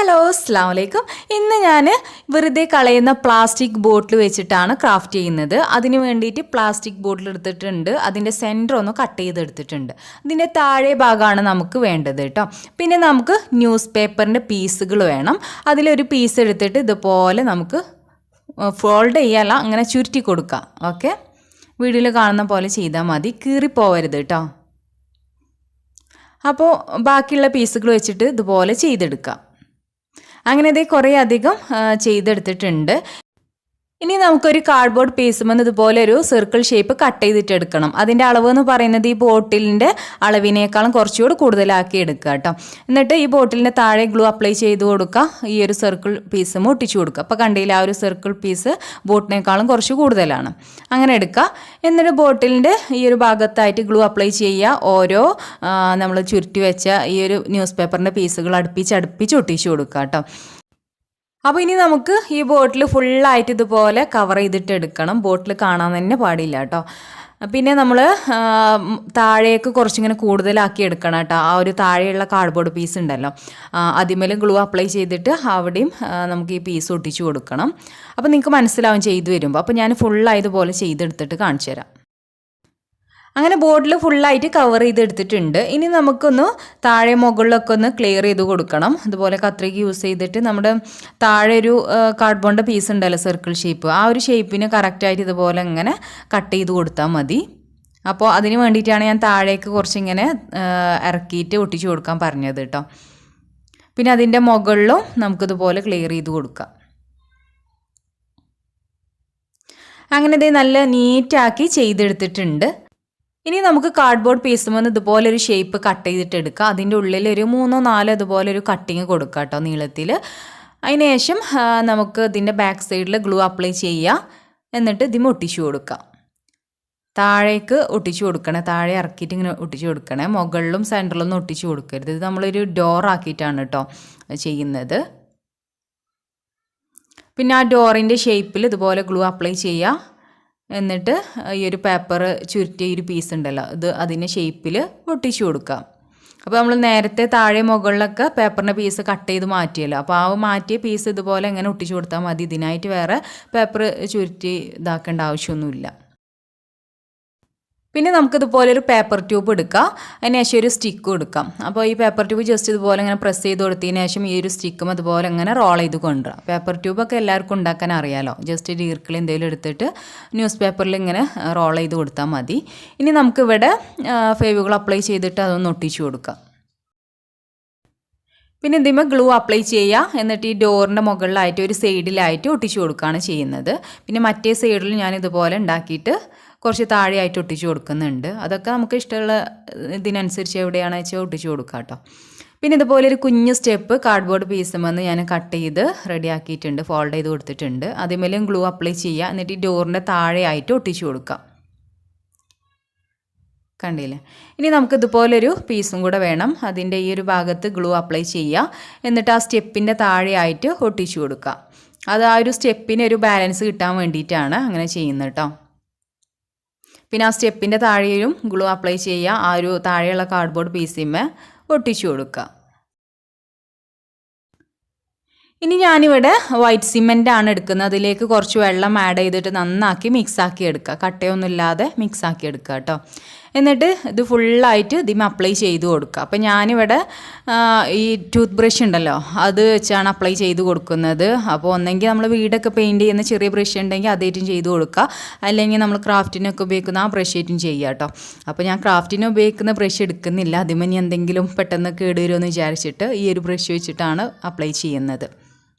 Hello അസ്സലാമു അലൈക്കും. ഇന്ന് ഞാൻ വെറുതെ കളയുന്ന പ്ലാസ്റ്റിക് ബോട്ടിൽ വെച്ചിട്ടാണ് ക്രാഫ്റ്റ് ചെയ്യുന്നത്. അതിന് വേണ്ടിയിട്ട് പ്ലാസ്റ്റിക് ബോട്ടിൽ എടുത്തിട്ടുണ്ട്, അതിൻ്റെ സെൻറ്റർ ഒന്ന് കട്ട് ചെയ്തെടുത്തിട്ടുണ്ട്. ഇതിൻ്റെ താഴെ ഭാഗമാണ് നമുക്ക് വേണ്ടത് കേട്ടോ. പിന്നെ നമുക്ക് ന്യൂസ് പേപ്പറിൻ്റെ പീസുകൾ വേണം. അതിലൊരു പീസ് എടുത്തിട്ട് ഇതുപോലെ നമുക്ക് ഫോൾഡ് ചെയ്യാല്ല, അങ്ങനെ ചുരുട്ടി കൊടുക്കാം. ഓക്കെ, വീഡിയോയിൽ കാണുന്ന പോലെ ചെയ്താൽ മതി, കീറിപ്പോവരുത് കേട്ടോ. അപ്പോൾ ബാക്കിയുള്ള പീസുകൾ വെച്ചിട്ട് ഇതുപോലെ ചെയ്തെടുക്കാം. അങ്ങനെ ഇത് കുറേ അധികം ചെയ്തെടുത്തിട്ടുണ്ട്. ഇനി നമുക്കൊരു കാർഡ്ബോർഡ് പീസുമെന്ന് ഇതുപോലെ ഒരു സർക്കിൾ ഷേപ്പ് കട്ട് ചെയ്തിട്ടെടുക്കണം. അതിൻ്റെ അളവ് എന്ന് പറയുന്നത് ഈ ബോട്ടിലിൻ്റെ അളവിനേക്കാളും കുറച്ചുകൂടി കൂടുതലാക്കി എടുക്കുക കേട്ടോ. എന്നിട്ട് ഈ ബോട്ടിലിൻ്റെ താഴെ ഗ്ലൂ അപ്ലൈ ചെയ്ത് കൊടുക്കുക. ഈ ഒരു സർക്കിൾ പീസും ഒട്ടിച്ചു കൊടുക്കുക. അപ്പോൾ കണ്ടില്ല, ആ ഒരു സർക്കിൾ പീസ് ബോട്ടിനേക്കാളും കുറച്ച് കൂടുതലാണ്. അങ്ങനെ എടുക്കുക. എന്നിട്ട് ബോട്ടിലിൻ്റെ ഈ ഒരു ഭാഗത്തായിട്ട് ഗ്ലൂ അപ്ലൈ ചെയ്യുക. ഓരോ നമ്മൾ ചുരുട്ടി വെച്ച ഈ ഒരു ന്യൂസ് പേപ്പറിൻ്റെ പീസുകൾ അടുപ്പിച്ച് ഒട്ടിച്ചു കൊടുക്കുക കേട്ടോ. അപ്പോൾ ഇനി നമുക്ക് ഈ ബോട്ടിൽ ഫുള്ളായിട്ട് ഇതുപോലെ കവർ ചെയ്തിട്ട് എടുക്കണം. ബോട്ടിൽ കാണാൻ തന്നെ പാടില്ല കേട്ടോ. പിന്നെ നമ്മൾ താഴേക്ക് കുറച്ചിങ്ങനെ കൂടുതലാക്കി എടുക്കണം കേട്ടോ. ആ ഒരു താഴെയുള്ള കാർഡ്ബോർഡ് പീസ് ഉണ്ടല്ലോ, അതിന്മേൽ ഗ്ലൂ അപ്ലൈ ചെയ്തിട്ട് അവിടെയും നമുക്ക് ഈ പീസ് ഒട്ടിച്ചു കൊടുക്കണം. അപ്പോൾ നിങ്ങൾക്ക് മനസ്സിലാവും ചെയ്തു വരുമ്പോൾ. അപ്പോൾ ഞാൻ ഫുള്ളായതുപോലെ ചെയ്തെടുത്തിട്ട് കാണിച്ചു തരാം. അങ്ങനെ ബോർഡിൽ ഫുള്ളായിട്ട് കവർ ചെയ്തെടുത്തിട്ടുണ്ട്. ഇനി നമുക്കൊന്ന് താഴെ മുകളിലൊക്കെ ഒന്ന് ക്ലിയർ ചെയ്ത് കൊടുക്കണം. അതുപോലെ കത്രിക യൂസ് ചെയ്തിട്ട് നമ്മുടെ താഴെ ഒരു കാർഡ്ബോർഡിൻ്റെ പീസ് ഉണ്ടല്ലോ, സർക്കിൾ ഷേപ്പ്, ആ ഒരു ഷേപ്പിന് കറക്റ്റായിട്ട് ഇതുപോലെ ഇങ്ങനെ കട്ട് ചെയ്ത് കൊടുത്താൽ മതി. അപ്പോൾ അതിന് വേണ്ടിയിട്ടാണ് ഞാൻ താഴേക്ക് കുറച്ചിങ്ങനെ ഇറക്കിയിട്ട് ഒട്ടിച്ചു കൊടുക്കാൻ പറഞ്ഞത് കേട്ടോ. പിന്നെ അതിൻ്റെ മുകളിലും നമുക്കിതുപോലെ ക്ലിയർ ചെയ്ത് കൊടുക്കാം. അങ്ങനെ ഇത് നല്ല നീറ്റാക്കി ചെയ്തെടുത്തിട്ടുണ്ട്. ഇനി നമുക്ക് കാർഡ്ബോർഡ് പീസുമെന്ന് ഇതുപോലെ ഒരു ഷേപ്പ് കട്ട് ചെയ്തിട്ട് എടുക്കുക. അതിൻ്റെ ഉള്ളിൽ ഒരു 3-4 ഇതുപോലെ ഒരു കട്ടിങ് കൊടുക്കുക കേട്ടോ, നീളത്തിൽ. അതിന് ശേഷം നമുക്ക് ഇതിൻ്റെ ബാക്ക് സൈഡിൽ ഗ്ലൂ അപ്ലൈ ചെയ്യുക. എന്നിട്ട് ഇതിന് ഒട്ടിച്ചു കൊടുക്കുക. താഴേക്ക് ഒട്ടിച്ചു കൊടുക്കണേ, താഴെ ഇറക്കിയിട്ട് ഇങ്ങനെ ഒട്ടിച്ചു കൊടുക്കണേ. മുകളിലും സെൻറ്ററിലൊന്നും ഒട്ടിച്ചു കൊടുക്കരുത്. ഇത് നമ്മളൊരു ഡോർ ആക്കിയിട്ടാണ് കേട്ടോ ചെയ്യുന്നത്. പിന്നെ ആ ഡോറിൻ്റെ ഷേപ്പിൽ ഇതുപോലെ ഗ്ലൂ അപ്ലൈ ചെയ്യുക. എന്നിട്ട് ഈ ഒരു പേപ്പർ ചുരുട്ടിയ ഒരു പീസ് ഉണ്ടല്ലോ, ഇത് അതിൻ്റെ ഷേപ്പിൽ ഒട്ടിച്ചു കൊടുക്കാം. അപ്പോൾ നമ്മൾ നേരത്തെ താഴെ മുകളിലൊക്കെ പേപ്പറിൻ്റെ പീസ് കട്ട് ചെയ്ത് മാറ്റിയല്ലോ, അപ്പോൾ ആ മാറ്റിയ പീസ് ഇതുപോലെ ഇങ്ങനെ ഒട്ടിച്ചു കൊടുത്താൽ മതി. ഇതിനായിട്ട് വേറെ പേപ്പർ ചുരുട്ടി ഇതാക്കേണ്ട ആവശ്യമൊന്നുമില്ല. പിന്നെ നമുക്കിതുപോലെ ഒരു പേപ്പർ ട്യൂബ് എടുക്കാം. അതിന് ശേഷം ഒരു സ്റ്റിക്കും എടുക്കാം. അപ്പോൾ ഈ പേപ്പർ ട്യൂബ് ജസ്റ്റ് ഇതുപോലെ ഇങ്ങനെ പ്രസ് ചെയ്ത് കൊടുത്തതിന് ശേഷം ഈ ഒരു സ്റ്റിക്കും അതുപോലെ ഇങ്ങനെ റോൾ ചെയ്ത് കൊണ്ടുവരാം. പേപ്പർ ട്യൂബൊക്കെ എല്ലാവർക്കും ഉണ്ടാക്കാൻ അറിയാമല്ലോ. ജസ്റ്റ് ഒരു ഈർക്കിൾ എന്തെങ്കിലും എടുത്തിട്ട് ന്യൂസ് പേപ്പറിൽ ഇങ്ങനെ റോൾ ചെയ്ത് കൊടുത്താൽ മതി. ഇനി നമുക്കിവിടെ ഫേവികൾ അപ്ലൈ ചെയ്തിട്ട് അതൊന്ന് ഒട്ടിച്ചു കൊടുക്കാം. പിന്നെ ഇതിന്മേൽ ഗ്ലൂ അപ്ലൈ ചെയ്യുക. എന്നിട്ട് ഈ ഡോറിൻ്റെ മുകളിലായിട്ട് ഒരു സൈഡിലായിട്ട് ഒട്ടിച്ചു കൊടുക്കുകയാണ് ചെയ്യുന്നത്. പിന്നെ മറ്റേ സൈഡിൽ ഞാൻ ഇതുപോലെ ഉണ്ടാക്കിയിട്ട് കുറച്ച് താഴെയായിട്ട് ഒട്ടിച്ചു കൊടുക്കുന്നുണ്ട്. അതൊക്കെ നമുക്ക് ഇഷ്ടമുള്ള ഇതിനനുസരിച്ച് എവിടെയാണെന്ന് വെച്ചാൽ ഒട്ടിച്ചു കൊടുക്കാം കേട്ടോ. പിന്നെ ഇതുപോലെ ഒരു കുഞ്ഞു സ്റ്റെപ്പ് കാർഡ്ബോർഡ് പീസുമെന്ന് ഞാൻ കട്ട് ചെയ്ത് റെഡിയാക്കിയിട്ടുണ്ട്, ഫോൾഡ് ചെയ്ത് കൊടുത്തിട്ടുണ്ട്. അതിന്മേലും ഗ്ലൂ അപ്ലൈ ചെയ്യുക. എന്നിട്ട് ഈ ഡോറിൻ്റെ താഴെയായിട്ട് ഒട്ടിച്ചു കൊടുക്കാം. കണ്ടില്ലേ? ഇനി നമുക്ക് ഇതുപോലൊരു പീസും കൂടെ വേണം. അതിൻ്റെ ഈ ഒരു ഭാഗത്ത് ഗ്ലൂ അപ്ലൈ ചെയ്യുക. എന്നിട്ട് ആ സ്റ്റെപ്പിൻ്റെ താഴെയായിട്ട് ഒട്ടിച്ചു കൊടുക്കുക. അത് ആ ഒരു സ്റ്റെപ്പിന് ഒരു ബാലൻസ് കിട്ടാൻ വേണ്ടിയിട്ടാണ് അങ്ങനെ ചെയ്യുന്നത് കേട്ടോ. പിന്നെ ആ സ്റ്റെപ്പിൻ്റെ താഴെയും ഗ്ലൂ അപ്ലൈ ചെയ്യുക. ആ ഒരു താഴെയുള്ള കാർഡ്ബോർഡ് പീസിന്മേ ഒട്ടിച്ചു കൊടുക്കുക. ഇനി ഞാനിവിടെ വൈറ്റ് സിമെൻ്റ് ആണ് എടുക്കുന്നത്. അതിലേക്ക് കുറച്ച് വെള്ളം ആഡ് ചെയ്തിട്ട് നന്നാക്കി മിക്സാക്കി എടുക്കുക. കട്ടയൊന്നുമില്ലാതെ മിക്സാക്കി എടുക്കുക കേട്ടോ. എന്നിട്ട് ഇത് ഫുള്ളായിട്ട് ഇതിന് അപ്ലൈ ചെയ്ത് കൊടുക്കുക. അപ്പോൾ ഞാനിവിടെ ഈ ടൂത്ത് ബ്രഷ് ഉണ്ടല്ലോ, അത് വെച്ചാണ് അപ്ലൈ ചെയ്ത് കൊടുക്കുന്നത്. അപ്പോൾ ഒന്നെങ്കിൽ നമ്മൾ വീടൊക്കെ പെയിൻറ്റ് ചെയ്യുന്ന ചെറിയ ബ്രഷ് ഉണ്ടെങ്കിൽ അതേറ്റും ചെയ്ത് കൊടുക്കുക. അല്ലെങ്കിൽ നമ്മൾ ക്രാഫ്റ്റിനൊക്കെ ഉപയോഗിക്കുന്ന ആ ബ്രഷ് ആയിട്ടും ചെയ്യുക കേട്ടോ. അപ്പോൾ ഞാൻ ക്രാഫ്റ്റിന് ഉപയോഗിക്കുന്ന ബ്രഷ് എടുക്കുന്നില്ല. അതിന് എന്തെങ്കിലും പെട്ടെന്ന് കേടുവരുമെന്ന് വിചാരിച്ചിട്ട് ഈ ഒരു ബ്രഷ് വെച്ചിട്ടാണ് അപ്ലൈ ചെയ്യുന്നത്.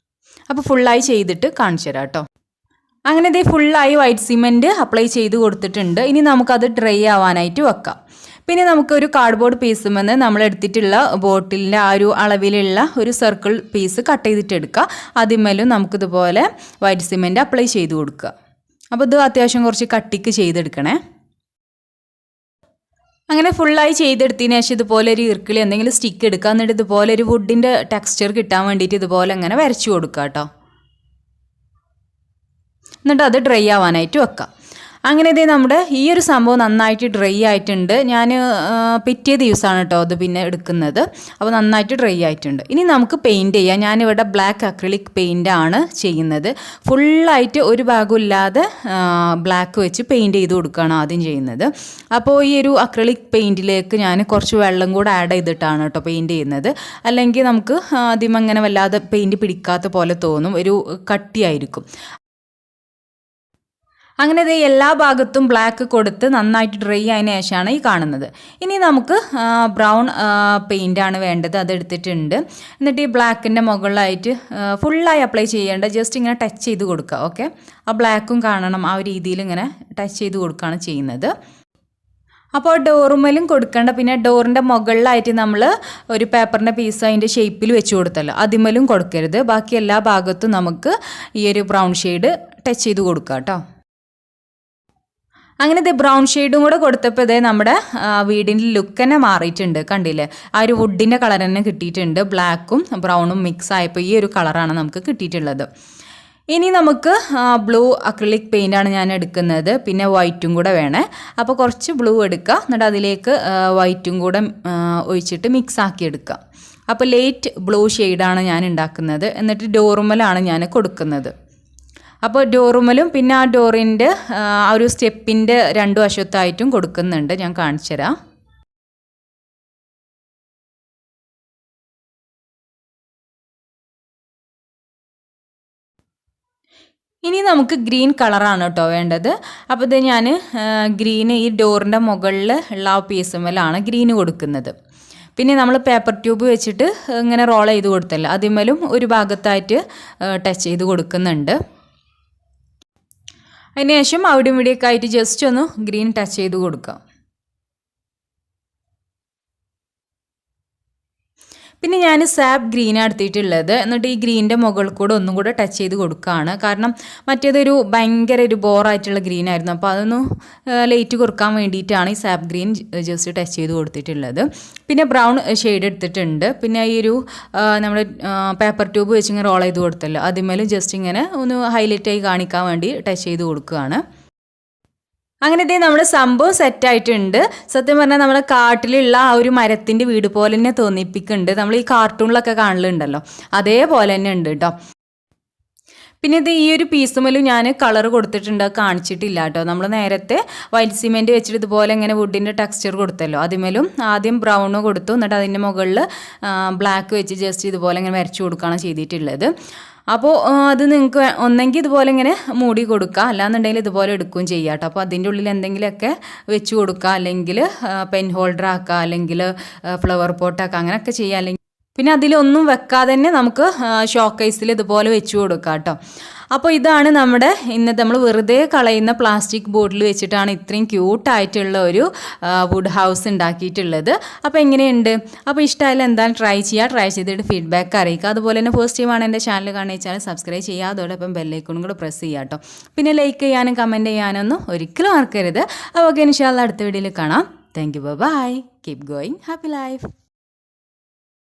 അപ്പോൾ ഫുള്ളായി ചെയ്തിട്ട് കാണിച്ചു തരാം കേട്ടോ. അങ്ങനെ ഇതേ ഫുള്ളായി വൈറ്റ് സിമെൻറ്റ് അപ്ലൈ ചെയ്ത് കൊടുത്തിട്ടുണ്ട്. ഇനി നമുക്കത് ഡ്രൈ ആവാനായിട്ട് വെക്കാം. പിന്നെ നമുക്കൊരു കാർഡ്ബോർഡ് പീസുമെന്ന് നമ്മൾ എടുത്തിട്ടുള്ള ബോട്ടിലിൻ്റെ ആ ഒരു അളവിലുള്ള ഒരു സർക്കിൾ പീസ് കട്ട് ചെയ്തിട്ട് എടുക്കുക. അതിന്മേലും നമുക്കിതുപോലെ വൈറ്റ് സിമെൻറ്റ് അപ്ലൈ ചെയ്ത് കൊടുക്കുക. അപ്പോൾ ഇത് അത്യാവശ്യം കുറച്ച് കട്ടിക്ക് ചെയ്തെടുക്കണേ. അങ്ങനെ ഫുള്ളായി ചെയ്തെടുത്തതിന് ശേഷം ഇതുപോലെ ഒരു ഈർക്കിളി എന്തെങ്കിലും സ്റ്റിക്ക് എടുക്കുക. എന്നിട്ട് ഇതുപോലെ ഒരു വുഡിൻ്റെ ടെക്സ്ചർ കിട്ടാൻ വേണ്ടിയിട്ട് ഇതുപോലെ അങ്ങനെ വരച്ചു കൊടുക്കുക കേട്ടോ. എന്നിട്ട് അത് ഡ്രൈ ആവാനായിട്ട് വെക്കാം. അങ്ങനെ ഇതേ നമ്മുടെ ഈ ഒരു സംഭവം നന്നായിട്ട് ഡ്രൈ ആയിട്ടുണ്ട്. ഞാൻ പിറ്റേ ദിവസമാണ് കേട്ടോ അത് പിന്നെ എടുക്കുന്നത്. അപ്പോൾ നന്നായിട്ട് ഡ്രൈ ആയിട്ടുണ്ട്. ഇനി നമുക്ക് പെയിൻറ്റ് ചെയ്യാം. ഞാനിവിടെ ബ്ലാക്ക് അക്രിലിക് പെയിൻ്റാണ് ചെയ്യുന്നത്. ഫുള്ളായിട്ട് ഒരു ഭാഗം ഇല്ലാതെ ബ്ലാക്ക് വെച്ച് പെയിൻറ്റ് ചെയ്ത് കൊടുക്കുകയാണ് ആദ്യം ചെയ്യുന്നത്. അപ്പോൾ ഈ ഒരു അക്രിലിക് പെയിൻറ്റിലേക്ക് ഞാൻ കുറച്ച് വെള്ളം കൂടെ ആഡ് ചെയ്തിട്ടാണ് കേട്ടോ പെയിൻറ്റ് ചെയ്യുന്നത്. അല്ലെങ്കിൽ നമുക്ക് ആദ്യം അങ്ങനെ വല്ലാതെ പെയിൻറ്റ് പിടിക്കാത്ത പോലെ തോന്നും, ഒരു കട്ടിയായിരിക്കും. അങ്ങനെ ഇത് എല്ലാ ഭാഗത്തും ബ്ലാക്ക് കൊടുത്ത് നന്നായിട്ട് ഡ്രൈ ആയതിനു ശേഷമാണ് ഈ കാണുന്നത്. ഇനി നമുക്ക് ബ്രൗൺ പെയിൻ്റാണ് വേണ്ടത്, അതെടുത്തിട്ടുണ്ട്. എന്നിട്ട് ഈ ബ്ലാക്കിൻ്റെ മുകളിലായിട്ട് ഫുള്ളായി അപ്ലൈ ചെയ്യേണ്ട, ജസ്റ്റ് ഇങ്ങനെ ടച്ച് ചെയ്ത് കൊടുക്കുക. ഓക്കെ, ആ ബ്ലാക്കും കാണണം, ആ ഒരു രീതിയിൽ ഇങ്ങനെ ടച്ച് ചെയ്ത് കൊടുക്കുകയാണ് ചെയ്യുന്നത്. അപ്പോൾ ഡോറുമേലും കൊടുക്കേണ്ട, പിന്നെ ഡോറിൻ്റെ മുകളിലായിട്ട് നമ്മൾ ഒരു പേപ്പറിൻ്റെ പീസ് അതിൻ്റെ ഷേപ്പിൽ വെച്ച് കൊടുത്തല്ലോ, അതിമേലും കൊടുക്കരുത്. ബാക്കി എല്ലാ ഭാഗത്തും നമുക്ക് ഈ ഒരു ബ്രൗൺ ഷെയ്ഡ് ടച്ച് ചെയ്ത് കൊടുക്കുക കേട്ടോ. അങ്ങനെ ഇത് ബ്രൗൺ ഷെയ്ഡും കൂടെ കൊടുത്തപ്പോൾ ഇതേ നമ്മുടെ വീടിൻ്റെ ലുക്ക് തന്നെ മാറിയിട്ടുണ്ട്. കണ്ടില്ലേ, ആ ഒരു വുഡിൻ്റെ കളർ തന്നെ കിട്ടിയിട്ടുണ്ട്. ബ്ലാക്കും ബ്രൗണും മിക്സ് ആയപ്പോൾ ഈ ഒരു കളറാണ് നമുക്ക് കിട്ടിയിട്ടുള്ളത്. ഇനി നമുക്ക് ബ്ലൂ അക്രിലിക് പെയിൻ്റാണ് ഞാൻ എടുക്കുന്നത്. പിന്നെ വൈറ്റും കൂടെ വേണേ. അപ്പോൾ കുറച്ച് ബ്ലൂ എടുക്കുക, എന്നിട്ട് അതിലേക്ക് വൈറ്റും കൂടെ ഒഴിച്ചിട്ട് മിക്സ് ആക്കി എടുക്കുക. അപ്പോൾ ലൈറ്റ് ബ്ലൂ ഷെയ്ഡാണ് ഞാൻ ഉണ്ടാക്കുന്നത്. എന്നിട്ട് ഡോറുമലാണ് ഞാൻ കൊടുക്കുന്നത്. അപ്പോൾ ഡോറുമലും പിന്നെ ആ ഡോറിൻ്റെ ആ ഒരു സ്റ്റെപ്പിൻ്റെ രണ്ട് വശത്തായിട്ടും കൊടുക്കുന്നുണ്ട്. ഞാൻ കാണിച്ചു തരാം. ഇനി നമുക്ക് ഗ്രീൻ കളറാണ് കേട്ടോ വേണ്ടത്. അപ്പോൾ ഇത് ഞാൻ ഗ്രീന് ഈ ഡോറിൻ്റെ മുകളിൽ ഉള്ള ആ പീസുമലാണ് ഗ്രീന് കൊടുക്കുന്നത്. പിന്നെ നമ്മൾ പേപ്പർ ട്യൂബ് വെച്ചിട്ട് ഇങ്ങനെ റോൾ ചെയ്ത് കൊടുത്തല്ലോ, അതിന്മേലും ഒരു ഭാഗത്തായിട്ട് ടച്ച് ചെയ്ത് കൊടുക്കുന്നുണ്ട്. അതിനുശേഷം അവിടെ ഇവിടെയൊക്കെ ആയിട്ട് ജസ്റ്റ് ഒന്ന് ഗ്രീൻ ടച്ച് ചെയ്ത് കൊടുക്കാം. പിന്നെ ഞാൻ സാപ്പ് ഗ്രീനാണ് എടുത്തിട്ടുള്ളത്. എന്നിട്ട് ഈ ഗ്രീനിൻ്റെ മുകളിൽ കൂടെ ഒന്നും കൂടെ ടച്ച് ചെയ്ത് കൊടുക്കുകയാണ്. കാരണം മറ്റേതൊരു ഭയങ്കര ഒരു ബോറായിട്ടുള്ള ഗ്രീൻ ആയിരുന്നു. അപ്പോൾ അതൊന്ന് ലൈറ്റ് കൊടുക്കാൻ വേണ്ടിയിട്ടാണ് ഈ സാപ്പ് ഗ്രീൻ ജസ്റ്റ് ടച്ച് ചെയ്ത് കൊടുത്തിട്ടുള്ളത്. പിന്നെ ബ്രൗൺ ഷെയ്ഡ് എടുത്തിട്ടുണ്ട്. പിന്നെ ഈ ഒരു നമ്മൾ പേപ്പർ ട്യൂബ് വെച്ച് ഇങ്ങനെ റോൾ ചെയ്ത് കൊടുത്തല്ലോ, അതിന്മേലും ജസ്റ്റ് ഇങ്ങനെ ഒന്ന് ഹൈലൈറ്റായി കാണിക്കാൻ വേണ്ടി ടച്ച് ചെയ്ത് കൊടുക്കുകയാണ്. അങ്ങനെ ഇതേ നമ്മുടെ സംഭവം സെറ്റായിട്ടുണ്ട്. സത്യം പറഞ്ഞാൽ നമ്മുടെ കാട്ടിലുള്ള ആ ഒരു മരത്തിൻ്റെ വീട് പോലെ തന്നെ തോന്നിപ്പിക്കുന്നുണ്ട്. നമ്മൾ ഈ കാർട്ടൂണിലൊക്കെ കാണലുണ്ടല്ലോ, അതേപോലെ തന്നെ ഉണ്ട് കേട്ടോ. പിന്നെ ഇത് ഈ ഒരു പീസുമേലും ഞാൻ കളർ കൊടുത്തിട്ടുണ്ട്, കാണിച്ചിട്ടില്ല കേട്ടോ. നമ്മൾ നേരത്തെ വൈറ്റ് സിമെൻറ്റ് വെച്ചിട്ട് ഇതുപോലെ ഇങ്ങനെ വുഡിൻ്റെ ടെക്സ്ചർ കൊടുത്തല്ലോ, അതിമേലും ആദ്യം ബ്രൗണ് കൊടുത്തു, എന്നിട്ട് അതിൻ്റെ മുകളിൽ ബ്ലാക്ക് വെച്ച് ജസ്റ്റ് ഇതുപോലെ ഇങ്ങനെ വരച്ചു കൊടുക്കുകയാണ് ചെയ്തിട്ടുള്ളത്. അപ്പോൾ അത് നിങ്ങൾക്ക് ഒന്നെങ്കിൽ ഇതുപോലെ ഇങ്ങനെ മൂടി കൊടുക്കുക, അല്ലാന്നുണ്ടെങ്കിൽ ഇതുപോലെ എടുക്കുകയും ചെയ്യാം കേട്ടോ. അപ്പോൾ അതിൻ്റെ ഉള്ളിൽ എന്തെങ്കിലുമൊക്കെ വെച്ച് കൊടുക്കുക, അല്ലെങ്കിൽ പെൻ ഹോൾഡർ ആക്കുക, അല്ലെങ്കിൽ ഫ്ലവർ പോട്ടാക്കുക, അങ്ങനെയൊക്കെ ചെയ്യുക. അല്ലെങ്കിൽ പിന്നെ അതിലൊന്നും വെക്കാതെ തന്നെ നമുക്ക് ഷോക്കേസിൽ ഇതുപോലെ വെച്ച് കൊടുക്കാം കേട്ടോ. അപ്പോൾ ഇതാണ് നമ്മുടെ ഇന്നത്തെ നമ്മൾ വെറുതെ കളയുന്ന പ്ലാസ്റ്റിക് ബോട്ടിൽ വെച്ചിട്ടാണ് ഇത്രയും ക്യൂട്ടായിട്ടുള്ള ഒരു വുഡ് ഹൗസ് ഉണ്ടാക്കിയിട്ടുള്ളത്. അപ്പോൾ എങ്ങനെയുണ്ട്? അപ്പോൾ ഇഷ്ടമായാലും എന്തായാലും ട്രൈ ചെയ്തിട്ട് ഫീഡ്ബാക്ക് അറിയിക്കുക. അതുപോലെ തന്നെ ഫസ്റ്റ് ടൈമാണ് എൻ്റെ ചാനൽ കാണുന്ന ചാനൽ സബ്സ്ക്രൈബ് ചെയ്യുക, അതോടൊപ്പം ബെല്ലൈക്കണും കൂടെ പ്രസ് ചെയ്യുക കേട്ടോ. പിന്നെ ലൈക്ക് ചെയ്യാനും കമൻറ്റ് ചെയ്യാനൊന്നും ഒരിക്കലും മറക്കരുത്. അപ്പോൾ ഓക്കെ, ഇൻഷാല്ലാ അടുത്ത വീഡിയോയിൽ കാണാം. Thank you, bye, keep going, happy life.